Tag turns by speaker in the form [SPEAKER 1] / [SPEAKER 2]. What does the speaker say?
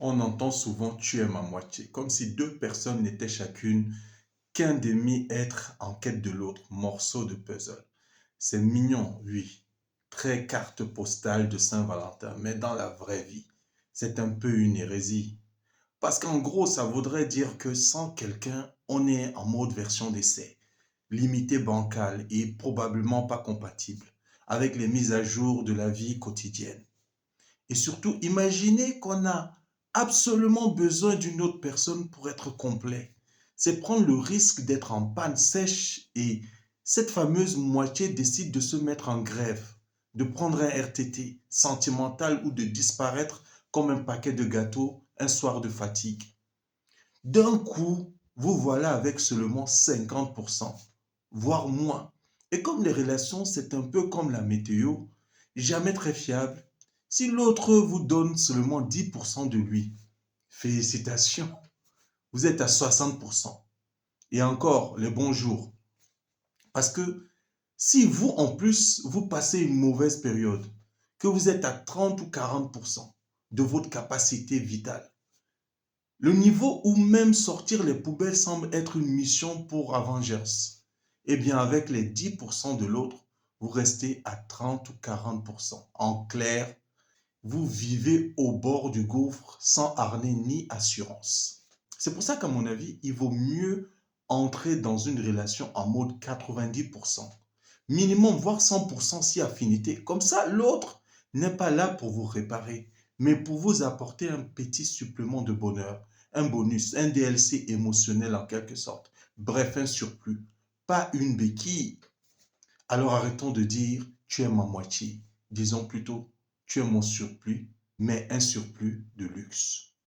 [SPEAKER 1] On entend souvent tu es ma moitié, comme si deux personnes n'étaient chacune qu'un demi-être en quête de l'autre, morceau de puzzle. C'est mignon, oui, très carte postale de Saint-Valentin, mais dans la vraie vie, c'est un peu une hérésie. Parce qu'en gros, ça voudrait dire que sans quelqu'un, on est en mode version d'essai, limité bancal et probablement pas compatible avec les mises à jour de la vie quotidienne. Et surtout, imaginez qu'on a absolument besoin d'une autre personne pour être complet. C'est prendre le risque d'être en panne sèche et cette fameuse moitié décide de se mettre en grève, de prendre un RTT sentimental ou de disparaître comme un paquet de gâteaux un soir de fatigue. D'un coup, vous voilà avec seulement 50%, voire moins. Et comme les relations, c'est un peu comme la météo, jamais très fiable. Si l'autre vous donne seulement 10% de lui, félicitations, vous êtes à 60%. Et encore, les bons jours. Parce que si vous, en plus, vous passez une mauvaise période, que vous êtes à 30 ou 40% de votre capacité vitale, le niveau où même sortir les poubelles semble être une mission pour Avengers. Eh bien, avec les 10% de l'autre, vous restez à 30 ou 40%. En clair, vous vivez au bord du gouffre sans harnais ni assurance. C'est pour ça qu'à mon avis, il vaut mieux entrer dans une relation en mode 90%. Minimum, voire 100% si affinité. Comme ça, l'autre n'est pas là pour vous réparer, mais pour vous apporter un petit supplément de bonheur, un bonus, un DLC émotionnel en quelque sorte. Bref, un surplus, pas une béquille. Alors arrêtons de dire tu es ma moitié. Disons plutôt tu es mon surplus, mais un surplus de luxe.